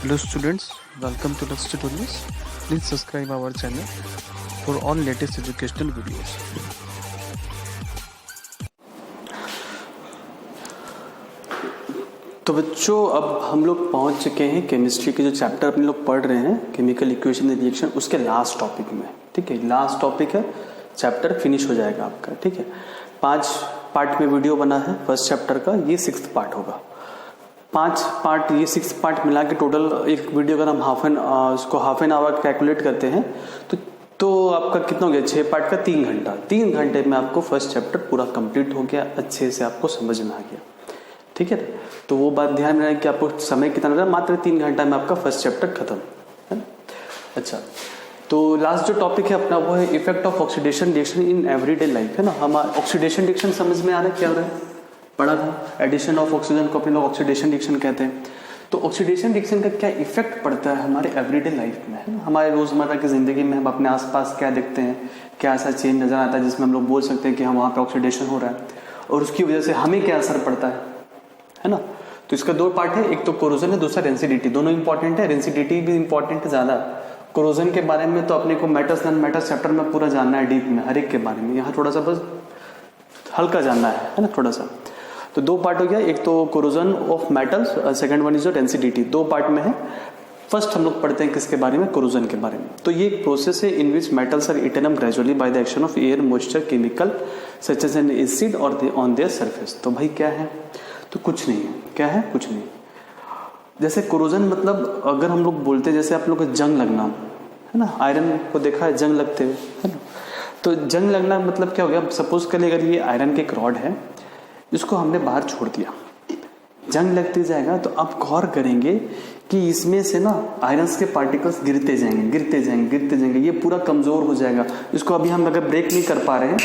Hello students, welcome to Lux Tutorials. Please subscribe our channel for all latest educational videos. तो बच्चों अब हम लोग पहुंच चुके हैं केमिस्ट्री के जो चैप्टर अपने लोग पढ़ रहे हैं केमिकल इक्वेशन एंड रिएक्शन उसके लास्ट टॉपिक में। ठीक है, लास्ट टॉपिक है, चैप्टर फिनिश हो जाएगा आपका। ठीक है, 5 पार्ट में वीडियो बना है फर्स्ट चैप्टर का, ये 6th पार्ट होगा। 5 पार्ट, ये 6 पार्ट मिला के टोटल एक वीडियो अगर हम उसको हाफ एन आवर कैलकुलेट करते हैं तो आपका कितना हो गया, 6 पार्ट का 3 घंटा। 3 घंटे में आपको फर्स्ट चैप्टर पूरा कंप्लीट हो गया, अच्छे से आपको समझ में आ गया। ठीक है, तो वो बात ध्यान में रहे कि आपको समय कितना लग रहा है, मात्र 3 घंटा में आपका फर्स्ट चैप्टर खत्म है ना। अच्छा, तो लास्ट जो टॉपिक है अपना वो है effect of oxidation reaction in everyday life, है ना। हम ऑक्सीडेशन रिएक्शन समझ में आ रहा है क्या हो रहा है, पढ़ा था। एडिशन ऑफ ऑक्सीजन को अपने लोग ऑक्सीडेशन रिएक्शन कहते हैं। तो ऑक्सीडेशन रिएक्शन का क्या इफेक्ट पड़ता है हमारे एवरीडे लाइफ में, है ना। हमारे रोजमर्रा की जिंदगी में हम अपने आसपास क्या देखते हैं, क्या ऐसा चेंज नजर आता है जिसमें हम लोग बोल सकते हैं कि हम वहाँ पे ऑक्सीडेशन हो रहा है और उसकी वजह से हमें क्या असर पड़ता है ना। तो इसका 2 पार्ट है, एक तो कोरोजन है, दूसरा रेंसिडिटी। दोनों इंपॉर्टेंट है, रेंसिडिटी भी इंपॉर्टेंट है ज्यादा। कोरोजन के बारे में तो अपने को मेटल्स नॉन मेटल्स चैप्टर में पूरा जानना है डीप में, हर एक के बारे में। यहाँ थोड़ा सा बस हल्का जानना है ना, थोड़ा सा। तो 2 पार्ट हो गया, एक तो corrosion of metals, second one is your rancidity. 2 part में है। फर्स्ट हम लोग पढ़ते हैं किसके बारे में, कोरोजन के बारे में। तो ये एक प्रोसेस है in which metals are eaten up gradually by the action of air, moisture, chemical such as an acid और ऑन देयर सरफेस। तो भाई क्या है, तो कुछ नहीं है। क्या है, कुछ नहीं। जैसे कोरोजन मतलब अगर हम लोग बोलते हैं, जैसे आप लोग को जंग लगना है ना, आयरन को देखा है जंग लगते हुए, है ना। तो जंग लगना मतलब क्या हो गया, सपोज करिए अगर ये आयरन के एक रॉड है, इसको हमने बाहर छोड़ दिया, जंग लगते जाएगा। तो आप गौर करेंगे कि इसमें से ना आयरन्स के पार्टिकल्स गिरते जाएंगे, गिरते जाएंगे, गिरते जाएंगे, ये पूरा कमजोर हो जाएगा। इसको अभी हम अगर ब्रेक नहीं कर पा रहे हैं,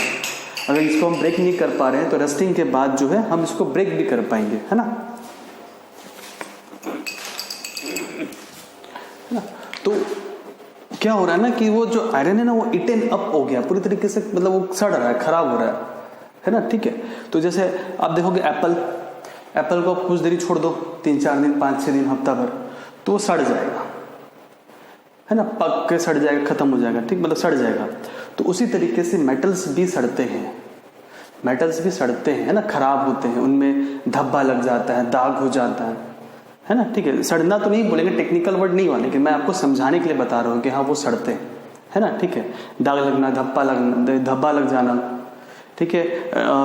अगर इसको हम ब्रेक नहीं कर पा रहे हैं तो रस्टिंग के बाद जो है हम इसको ब्रेक भी कर पाएंगे, है ना। तो क्या हो रहा है ना कि वो जो आयरन है ना वो इटेन अप हो गया पूरी तरीके से, मतलब वो सड़ रहा है, खराब हो रहा है ना। ठीक है, तो जैसे आप देखोगे एप्पल को कुछ देरी छोड़ दो, 3-4 दिन, 5-6 दिन, हफ्ता भर, तो वो सड़ जाएगा, है ना, पक के सड़ जाएगा, खत्म हो जाएगा। ठीक, मतलब सड़ जाएगा। तो उसी तरीके से मेटल्स भी सड़ते हैं, मेटल्स भी सड़ते हैं, है ना, खराब होते हैं, उनमें धब्बा लग जाता है, दाग हो जाता है ना। ठीक है, सड़ना तो नहीं बोलेंगे, टेक्निकल वर्ड नहीं वाले, लेकिन मैं आपको समझाने के लिए बता रहा हूँ कि हाँ वो सड़ते हैं, है ना। ठीक है, दाग लगना, धब्बा लग जाना। ठीक है,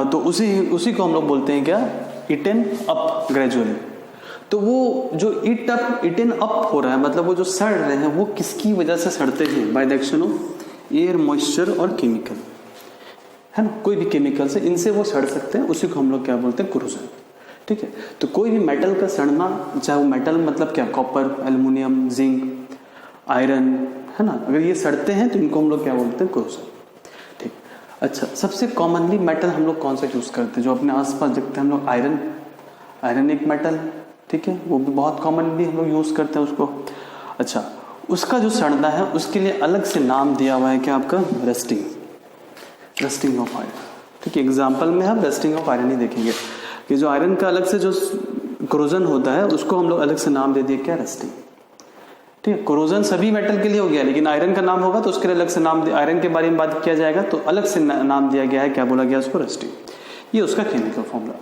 तो उसी को हम लोग बोलते हैं क्या, इटेन अप ग्रेजुअली। तो वो जो इटेन अप हो रहा है, मतलब वो जो सड़ रहे हैं, वो किसकी वजह से सड़ते हैं, bye the action of air, moisture और केमिकल, है ना। कोई भी केमिकल से इनसे वो सड़ सकते हैं, उसी को हम लोग क्या बोलते हैं, कोरोजन। ठीक है, तो कोई भी मेटल का सड़ना, चाहे वो मेटल मतलब क्या, कॉपर, एल्युमिनियम, जिंक, आयरन, है ना, अगर ये सड़ते हैं तो इनको हम लोग क्या बोलते हैं, कोरोजन। ठीक, अच्छा, सबसे कॉमनली मेटल हम लोग कौन सा यूज करते हैं, जो अपने आसपास देखते हैं हम लोग, आयरन एक मेटल है। ठीक है, वो भी बहुत कॉमनली हम लोग यूज करते हैं उसको। अच्छा, उसका जो सड़ना है उसके लिए अलग से नाम दिया हुआ है क्या, आपका रस्टिंग ऑफ आयरन। ठीक है, एग्जाम्पल में हम रस्टिंग ऑफ आयरन ही देखेंगे कि जो आयरन का अलग से जो कोरोजन होता है उसको हम लोग अलग से नाम दे दिए क्या, रस्टिंग। ठीक है, कोरोजन सभी मेटल के लिए हो गया, लेकिन आयरन का नाम होगा तो उसके लिए अलग से नाम, आयरन के बारे में बात किया जाएगा तो अलग से नाम दिया गया है, क्या बोला गया उसको, रस्टिंग। ये उसका chemical formula,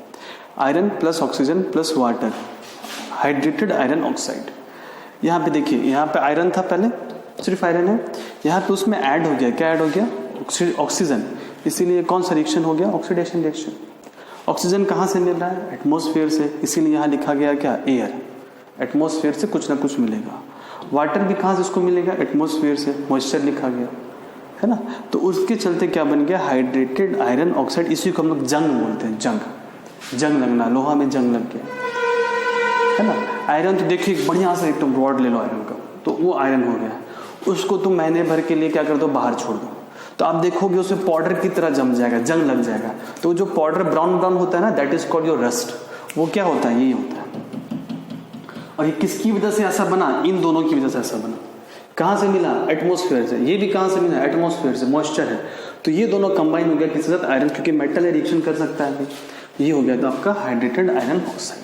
iron plus oxygen plus water, hydrated iron oxide. यहाँ पे देखिए, यहाँ पे आयरन था पहले, सिर्फ आयरन है, यहाँ पे उसमें ऐड हो गया, क्या ऐड हो गया, ऑक्सीजन। इसीलिए कौन सा रिएक्शन हो गया, ऑक्सीडेशन रिएक्शन। ऑक्सीजन कहाँ से मिल रहा है, एटमॉस्फेयर से, इसीलिए यहाँ लिखा गया क्या, एयर। एटमॉस्फेयर से कुछ ना कुछ मिलेगा। वाटर भी कहाँ से इसको मिलेगा, एटमॉस्फेयर से, मॉइस्चर लिखा गया, है ना। तो उसके चलते क्या बन गया, हाइड्रेटेड आयरन ऑक्साइड। इसी को हम लोग जंग बोलते हैं, जंग लगना, लोहा में जंग लग गया, है ना। आयरन तो देखिए बढ़िया से एकदम रॉड ले लो आयरन का, तो वो आयरन हो गया, उसको तुम महीने भर के लिए क्या कर दो, बाहर छोड़ दो, तो आप देखोगे उसे पाउडर की तरह जम जाएगा, जंग लग जाएगा। तो जो पाउडर ब्राउन होता है ना, that is called your rust. वो क्या होता है, यही होता है। और ये किसकी वजह से ऐसा बना, इन दोनों की वजह से ऐसा बना। कहाँ से मिला, एटमॉस्फेयर से। ये भी कहाँ से मिला, एटमॉस्फेयर से, मॉइस्चर है। तो ये दोनों कंबाइन हो गया किसके साथ, आयरन, क्योंकि मेटल रिएक्शन कर सकता है। ये हो गया तो आपका हाइड्रेटेड आयरन ऑक्साइड।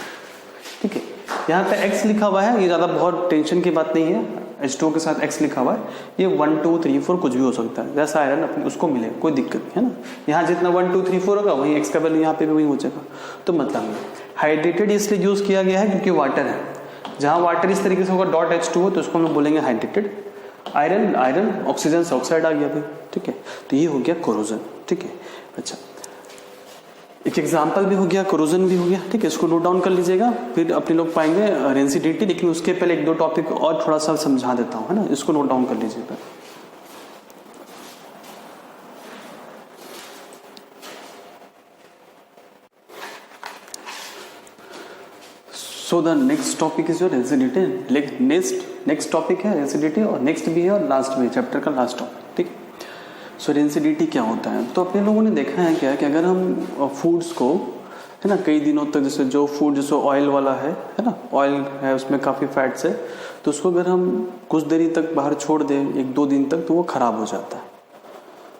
ठीक है, यहाँ पे x लिखा हुआ है, ये ज़्यादा बहुत टेंशन की बात नहीं है, H2O के साथ x लिखा हुआ है, ये 1 2 3 4 कुछ भी हो सकता है, जैसा आयरन अपने उसको मिले कोई दिक्कत नहीं है ना। यहाँ जितना 1 2 3 4 होगा वही x का वैल्यू यहाँ पे भी वही हो जाएगा। तो मतलब हाइड्रेटेड इसलिए यूज़ किया गया है क्योंकि वाटर है, जहाँ वाटर इस तरीके से होगा डॉट H2O तो उसको हम लोग बोलेंगे हाइड्रेटेड। आयरन आयरन ऑक्सीजन से ऑक्साइड आ गया भाई, ठीक है। तो ये हो गया कोरोजन, ठीक है। अच्छा, एक एग्जाम्पल भी हो गया, कोरोजन भी हो गया, ठीक है। इसको नोट डाउन कर लीजिएगा, फिर अपने लोग पाएंगे रेंसिडिटी, लेकिन उसके पहले एक दो टॉपिक और थोड़ा सा समझा देता हूँ, है ना। इसको नोट डाउन कर लीजिएगा। So the next topic is your rancidity. Next topic है रेंसिडिटी, और नेक्स्ट भी है और लास्ट भी है, चैप्टर का लास्ट टॉपिक, ठीक है। सो रेंसिडिटी क्या होता है, तो अपने लोगों ने देखा है क्या कि अगर हम फूड्स को, है ना, कई दिनों तक, जैसे जो फूड जैसे ऑयल वाला है ना, ऑयल है उसमें काफ़ी फैट्स है, तो उसको अगर हम कुछ देरी तक बाहर छोड़ दें 1-2 दिन तक तो वो ख़राब हो जाता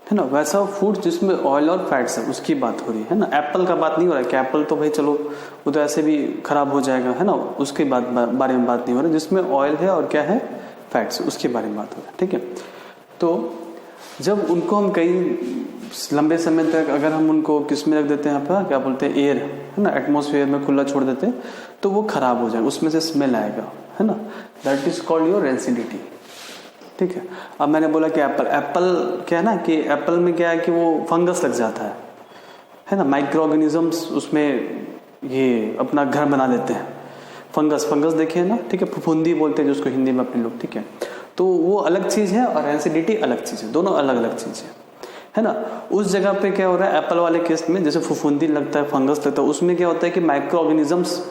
है ना। वैसा फूड जिसमें ऑयल और फैट्स है उसकी बात हो रही है ना। एप्पल का बात नहीं हो रहा है कि एप्पल तो भाई चलो वो तो ऐसे भी ख़राब हो जाएगा, है ना, उसके बारे में बात नहीं हो रही। जिसमें ऑयल है और क्या है, फैट्स, उसके बारे में बात हो रही है, ठीक है। तो जब उनको हम कई लंबे समय तक अगर हम उनको किस में रख देते हैं, यहाँ पर क्या बोलते हैं, एयर, है ना, एटमॉस्फेयर में खुला छोड़ देते हैं तो वो खराब हो जाएगा, उसमें से स्मेल आएगा, है ना। That is called your rancidity, ठीक है। अब मैंने बोला कि एप्पल क्या है ना, कि एप्पल में क्या है कि वो फंगस लग जाता है ना, माइक्रो ऑर्गेनिजम्स उसमें ये अपना घर बना लेते हैं। फंगस देखिए ना, ठीक है, फफूंदी बोलते हैं जिसको हिंदी में अपने लोग, ठीक है। तो वो अलग चीज़ है और रेंसिडिटी अलग चीज़ है, दोनों अलग अलग चीज़ है ना। उस जगह पे क्या हो रहा है, एप्पल वाले केस में जैसे फफूंदी लगता है, फंगस लगता है, उसमें क्या होता है कि माइक्रो ऑर्गेनिजम्स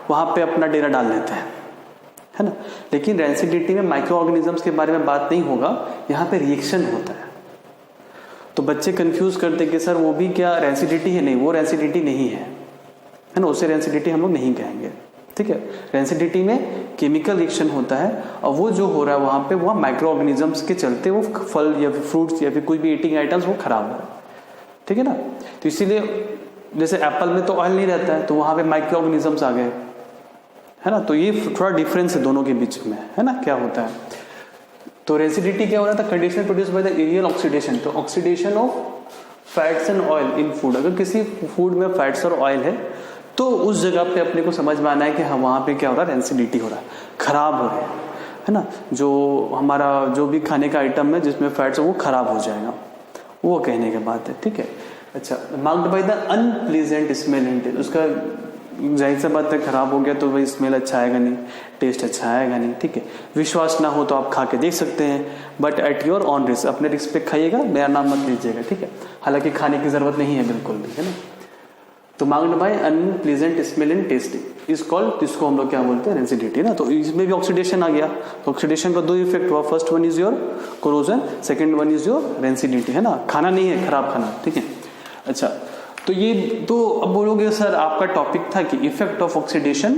वहाँ पे अपना डेरा डाल लेते हैं, है ना। लेकिन रेंसिडिटी में माइक्रो ऑर्गेनिजम्स के बारे में बात नहीं होगा, यहाँ पे रिएक्शन होता है। तो बच्चे कंफ्यूज करते कि सर वो भी क्या रेंसिडिटी है, नहीं वो रेंसिडिटी नहीं है ना, उसे रेंसिडिटी हम लोग नहीं कहेंगे, ठीक है। रेंसिडिटी में केमिकल रिएक्शन होता है और वो जो हो रहा है वहाँ पे वो माइक्रो ऑर्गेनिजम्स के चलते वो फल या फिर फ्रूट्स या फिर कोई भी ईटिंग आइटम्स वो खराब हो रहा है, ठीक है ना। तो इसीलिए जैसे एप्पल में तो ऑयल नहीं रहता है तो वहाँ पे माइक्रो ऑर्गेनिजम्स आ गए, है ना। तो ये थोड़ा डिफरेंस है दोनों के बीच में, है ना, क्या होता है। तो रेंसिडिटी क्या हो रहा था, condition produced by the aerial oxidation, तो oxidation of fats and oil in food. अगर किसी फूड में फैट्स और ऑयल है तो उस जगह पे अपने को समझ में आना है कि हाँ वहाँ पे क्या हो रहा है, रेंसिडिटी हो रहा है, खराब हो रहा है ना। जो हमारा जो भी खाने का आइटम है जिसमें फैट्स है वो खराब हो जाएगा, वो कहने के बात है, ठीक है। अच्छा, marked by the unpleasant smell in taste, उसका जाहिर सा बात है खराब हो गया तो वही स्मेल अच्छा आएगा नहीं, टेस्ट अच्छा आएगा नहीं, ठीक है। विश्वास ना हो तो आप खा के देख सकते हैं, but at your on risk, अपने रिस्क पे खाइएगा, मेरा नाम मत लीजिएगा, ठीक है। हालांकि खाने की जरूरत नहीं है बिल्कुल भी, है ना। तो marked by unpleasant smell in taste is called, इसको हम लोग क्या बोलते हैं, रेंसिडिटी ना। तो इसमें भी ऑक्सीडेशन आ गया, तो ऑक्सीडेशन का 2 इफेक्ट हुआ, first one is your corrosion, second one is your rancidity, है ना। खाना नहीं है, खराब खाना, ठीक है। अच्छा, तो ये तो अब बोलोगे सर आपका टॉपिक था कि effect of oxidation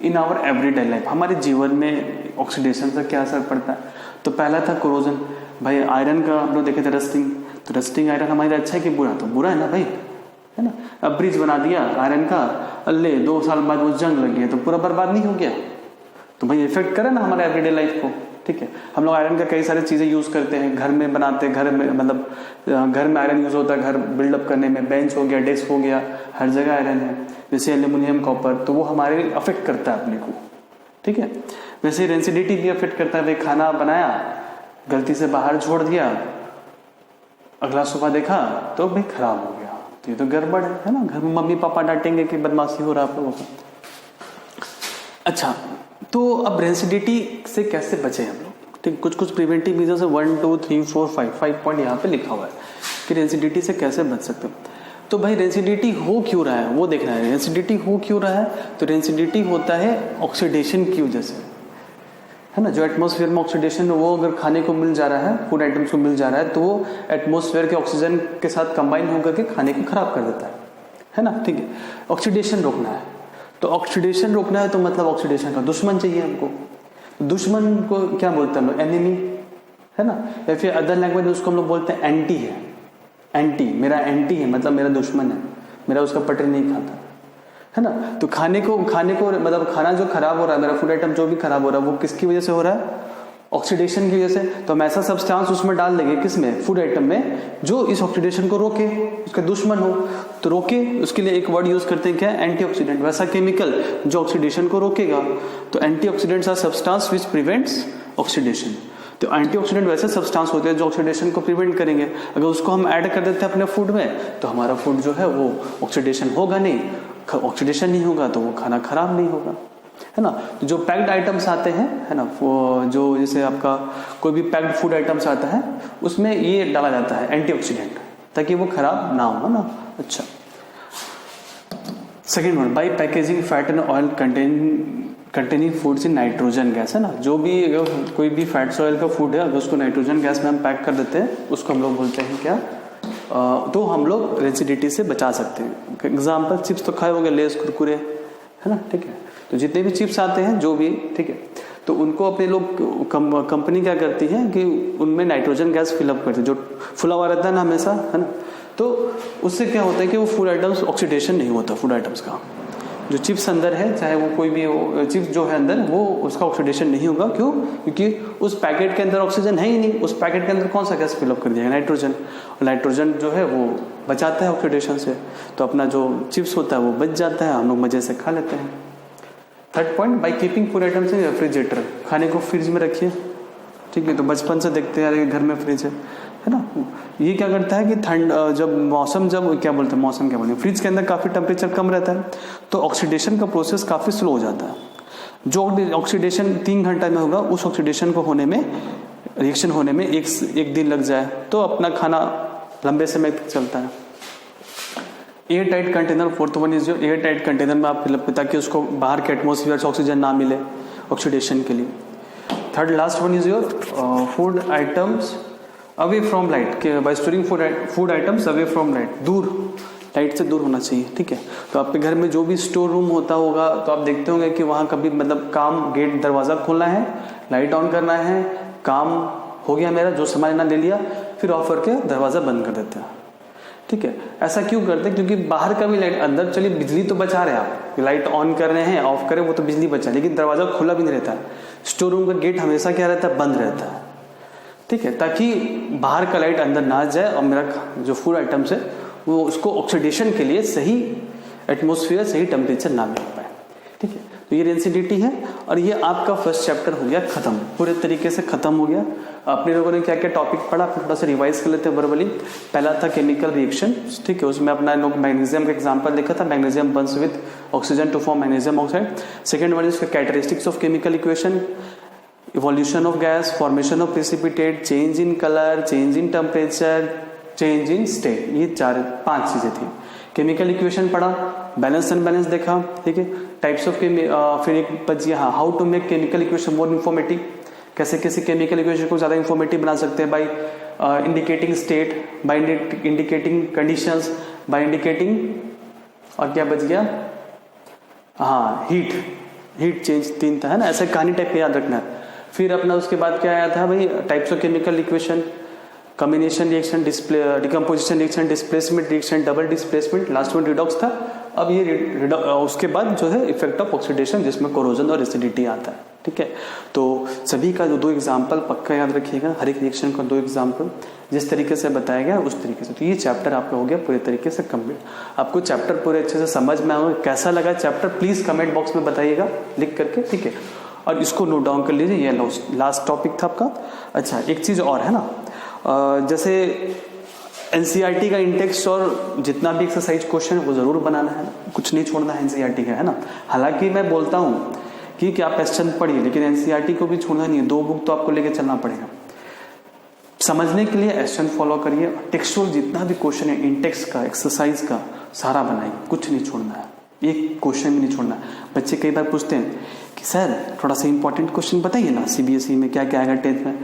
in our everyday life, हमारे जीवन में ऑक्सीडेशन से क्या असर पड़ता है। तो पहला था कोरोजन, भाई आयरन का हम लोग देखे थे रस्टिंग, तो रस्टिंग आयरन हमारे लिए अच्छा है कि बुरा, तो बुरा है ना भाई, है ना। अब ब्रिज बना दिया आयरन का, अल्ले 2 साल बाद वो जंग लग गया तो पूरा बर्बाद नहीं हो गया, तो भाई इफेक्ट करे ना हमारे एवरीडे लाइफ को, ठीक है। हम लोग आयरन का कई सारी चीज़ें यूज़ करते हैं, घर में बनाते हैं, घर में मतलब घर में आयरन यूज़ होता है, घर बिल्डअप करने में, बेंच हो गया, डेस्क हो गया, हर जगह आयरन है, जैसे एल्यूमिनियम, कॉपर, तो वो हमारे अफेक्ट करता है अपने को, ठीक है। वैसे रेंसिडिटी भी अफेक्ट करता है, भाई खाना बनाया गलती से बाहर छोड़ दिया, अगला सुबह देखा तो भाई खराब हो गया, तो ये तो गड़बड़ है ना। घर में मम्मी पापा डांटेंगे कि बदमाशी हो रहा है आप लोगों का। अच्छा, तो अब रेंसिडिटी से कैसे बचे हम लोग, ठीक। कुछ प्रिवेंटिव मेजर्स है, 1 2 3 4 5 पॉइंट यहाँ पे लिखा हुआ है कि रेंसिडिटी से कैसे बच सकते हो। तो भाई रेंसिडिटी हो क्यों रहा है वो देखना है। रेंसिडिटी हो क्यों रहा है, तो रेंसिडिटी होता है ऑक्सीडेशन की वजह से, है ना। जो एटमॉस्फेयर में ऑक्सीडेशन है वो अगर खाने को मिल जा रहा है, फूड आइटम्स को मिल जा रहा है, तो वो एटमॉस्फेयर के ऑक्सीजन के साथ कंबाइन होकर के खाने को खराब कर देता है ना, ठीक है। ऑक्सीडेशन रोकना है, तो ऑक्सीडेशन रोकना है तो मतलब ऑक्सीडेशन का दुश्मन चाहिए हमको। दुश्मन को क्या बोलते हैं हम लोग, एनिमी, है ना। या फिर अदर लैंग्वेज उसको हम लोग बोलते हैं एंटी है, एंटी, मेरा एंटी है मतलब मेरा दुश्मन है, मेरा उसका पटर नहीं खाता, है ना। तो खाने को मतलब खाना जो खराब हो रहा है, मेरा फूड आइटम जो भी खराब हो रहा है, वो किसकी वजह से हो रहा है? ऑक्सीडेशन की वजह से। तो हम ऐसा सब्सटेंस उसमें डाल देंगे, किसमें? फूड आइटम में, जो इस ऑक्सीडेशन को रोके, उसका दुश्मन हो। तो रोके, उसके लिए एक वर्ड यूज करते हैं, क्या? एंटीऑक्सीडेंट। वैसा केमिकल जो ऑक्सीडेशन को रोकेगा। तो antioxidants are substance which prevents oxidation. तो एंटीऑक्सीडेंट वैसे सब्सटेंस होते हैं जो ऑक्सीडेशन को प्रिवेंट करेंगे। अगर उसको हम ऐड कर देते हैं अपने फूड में, तो हमारा फूड जो है वो ऑक्सीडेशन होगा नहीं। ऑक्सीडेशन नहीं होगा तो वो खाना खराब नहीं होगा, है ना। तो जो पैक्ड आइटम्स आते हैं, है ना, वो जो जैसे आपका कोई भी पैक्ड फूड आइटम्स आता है, उसमें ये डाला जाता है एंटीऑक्सीडेंट, ताकि वो खराब ना हो, ना। अच्छा, second one, by packaging fat and oil containing foods in nitrogen gas, है ना। जो भी कोई भी फैट्स ऑयल का फूड है, अगर उसको नाइट्रोजन गैस में हम पैक कर देते हैं, उसको हम लोग बोलते हैं क्या? तो हम लोग रेसिडिटी से बचा सकते हैं। एग्जाम्पल, चिप्स तो खाए होंगे, लेस, कुरकुरे, है ना, ठीक है। तो जितने भी चिप्स आते हैं, जो भी, ठीक है, तो उनको अपने लोग कंपनी क्या करती है कि उनमें नाइट्रोजन गैस फिलअप करती है, जो फुला हुआ रहता है ना हमेशा, है ना। तो उससे क्या होता है कि वो फूड आइटम्स ऑक्सीडेशन नहीं होता। फूड आइटम्स का जो चिप्स अंदर है, चाहे वो कोई भी हो, चिप्स जो है अंदर, वो उसका ऑक्सीडेशन नहीं होगा। क्यों? क्योंकि उस पैकेट के अंदर ऑक्सीजन है ही नहीं। उस पैकेट के अंदर कौन सा गैस फिलअप कर दिया? नाइट्रोजन। और नाइट्रोजन जो है वो बचाता है ऑक्सीडेशन से, तो अपना जो चिप्स होता है वो बच जाता है, हम लोग मजे से खा लेते हैं। Third point, by keeping food items in refrigerator. खाने को फ्रिज में रखिए, ठीक है। तो बचपन से देखते हैं घर में फ्रिज है ना। ये क्या करता है कि ठंड, जब मौसम, जब क्या बोलते हैं, मौसम क्या बोलते हैं, फ्रिज के अंदर काफ़ी टेम्परेचर कम रहता है, तो ऑक्सीडेशन का प्रोसेस काफ़ी स्लो हो जाता है। जो ऑक्सीडेशन 3 घंटा में होगा, उस ऑक्सीडेशन को होने में, रिएक्शन होने में एक दिन लग जाए, तो अपना खाना लंबे समय तक चलता है। Air tight container, fourth one is जो एयर टाइट कंटेनर में आप फिलअप, ताकि उसको बाहर के एटमोसफियर से ऑक्सीजन ना मिले ऑक्सीडेशन के लिए। Third last one is your food items away from light, bye storing food items away from light, दूर, लाइट से दूर होना चाहिए, ठीक है। तो आपके घर में जो भी स्टोर रूम होता होगा, तो आप देखते होंगे कि वहाँ कभी मतलब काम, गेट दरवाज़ा खोलना है, लाइट ऑन करना है, काम हो गया मेरा, जो सामान ना ले लिया, फिर ऑफ करके दरवाज़ा बंद कर देते हैं, ठीक है। ऐसा क्यों करते हैं? क्योंकि बाहर का भी लाइट, अंदर चलिए बिजली तो बचा रहे हैं आप, लाइट ऑन कर रहे हैं, ऑफ करें, वो तो बिजली बचा, लेकिन दरवाज़ा खुला भी नहीं रहता है। स्टोर रूम का गेट हमेशा क्या रहता है? बंद रहता है, ठीक है, ताकि बाहर का लाइट अंदर ना जाए और मेरा जो फूड आइटम्स है वो उसको ऑक्सीडेशन के लिए सही एटमॉस्फेयर, सही टेम्परेचर ना मिल पाए, ठीक है। तो ये रेंसिडिटी है, और ये आपका फर्स्ट चैप्टर हो गया खत्म, पूरे तरीके से खत्म हो गया। अपने लोगों ने क्या क्या टॉपिक पढ़ा, थोड़ा सा रिवाइज कर लेते हैं वर्बली। पहला था केमिकल रिएक्शन, ठीक है, उसमें अपना लोग मैग्नीशियम का एग्जांपल देखा था, magnesium burns with oxygen to form magnesium oxide. Second one is characteristics of chemical equation, evolution of gas, formation of precipitate, change in colour, change in temperature, change in state, ये 4-5 चीजें थी। Chemical equation पढ़ा, balance unbalance देखा, ठीक है। Types of फिर एक बची, हाँ, how to make chemical equation more informative, कैसे कैसे केमिकल इक्वेशन को ज़्यादा इन्फॉर्मेटिव बना सकते हैं, by indicating state, by indicating conditions, by indicating, और क्या बच गया, हाँ, हीट चेंज, 3 था, है ना। ऐसे कहानी टाइप पे याद रखना है। फिर अपना उसके बाद क्या आया था भाई, types of chemical equation, combination reaction, decomposition reaction, displacement reaction, double displacement, last one redox था। अब ये उसके बाद जो है इफेक्ट ऑफ ऑक्सीडेशन, जिसमें कोरोजन और एसिडिटी आता है, ठीक है। तो सभी का जो 2 एग्जाम्पल पक्का याद रखिएगा, हर एक रिएक्शन का 2 एग्जाम्पल, जिस तरीके से बताया गया उस तरीके से। तो ये चैप्टर आपका हो गया पूरे तरीके से कंप्लीट। आपको चैप्टर पूरे अच्छे से समझ में आएगा, कैसा लगा चैप्टर प्लीज कमेंट बॉक्स में बताइएगा लिख करके, ठीक है। और इसको नोट डाउन कर लीजिए, ये लास्ट टॉपिक था आपका। अच्छा, एक चीज और है ना, जैसे एनसीईआरटी का इंटेक्स्ट और जितना भी एक्सरसाइज क्वेश्चन है वो जरूर बनाना है, कुछ नहीं छोड़ना है एनसीईआरटी का, है ना। हालांकि मैं बोलता हूँ कि आप क्वेश्चन पढ़िए, लेकिन एनसीईआरटी को भी छोड़ना नहीं है, 2 बुक तो आपको लेके चलना पड़ेगा। समझने के लिए एस्टन फॉलो करिए, टेक्सचुअल जितना भी क्वेश्चन है इंटेक्स का, एक्सरसाइज का, सारा बनाइए, कुछ नहीं छोड़ना है, एक क्वेश्चन भी नहीं छोड़ना है। बच्चे कई बार पूछते हैं कि सर थोड़ा सा इंपॉर्टेंट क्वेश्चन बताइए ना, सीबीएसई में क्या क्या आएगा 10th में।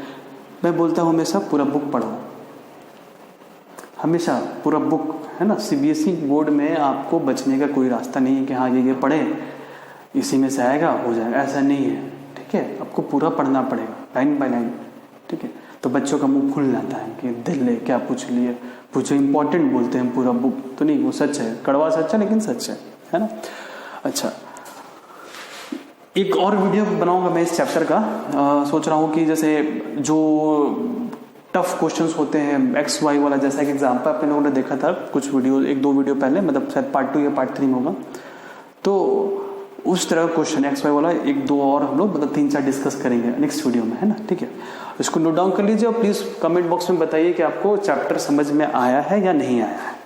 मैं बोलता हूँ हमेशा पूरा बुक पढ़ो, हमेशा पूरा बुक, है ना। सीबीएसई बोर्ड में आपको बचने का कोई रास्ता नहीं है कि हाँ ये पढ़े इसी में से आएगा हो जाएगा, ऐसा नहीं है, ठीक है। आपको पूरा पढ़ना पड़ेगा, लाइन बाय लाइन, ठीक है। तो बच्चों का मुंह खुल जाता है कि दिल ले क्या पूछ लिए, पूछो इंपॉर्टेंट बोलते हैं पूरा बुक, तो नहीं, वो सच है, कड़वा सच है लेकिन सच है ना। अच्छा, एक और वीडियो बनाऊंगा मैं इस चैप्टर का। सोच रहा हूँ कि जैसे जो टफ क्वेश्चंस होते हैं एक्स वाई वाला, जैसा एक एग्जाम्पल अपने लोगों ने देखा था कुछ वीडियो, 1-2 वीडियो पहले, मतलब शायद पार्ट 2 या पार्ट 3 में होगा, तो उस तरह का क्वेश्चन एक्स वाई वाला 1-2 और हम लोग मतलब 3-4 डिस्कस करेंगे नेक्स्ट वीडियो में, है ना। ठीक है, इसको नोट डाउन कर लीजिए और प्लीज़ कमेंट बॉक्स में बताइए कि आपको चैप्टर समझ में आया है या नहीं आया है।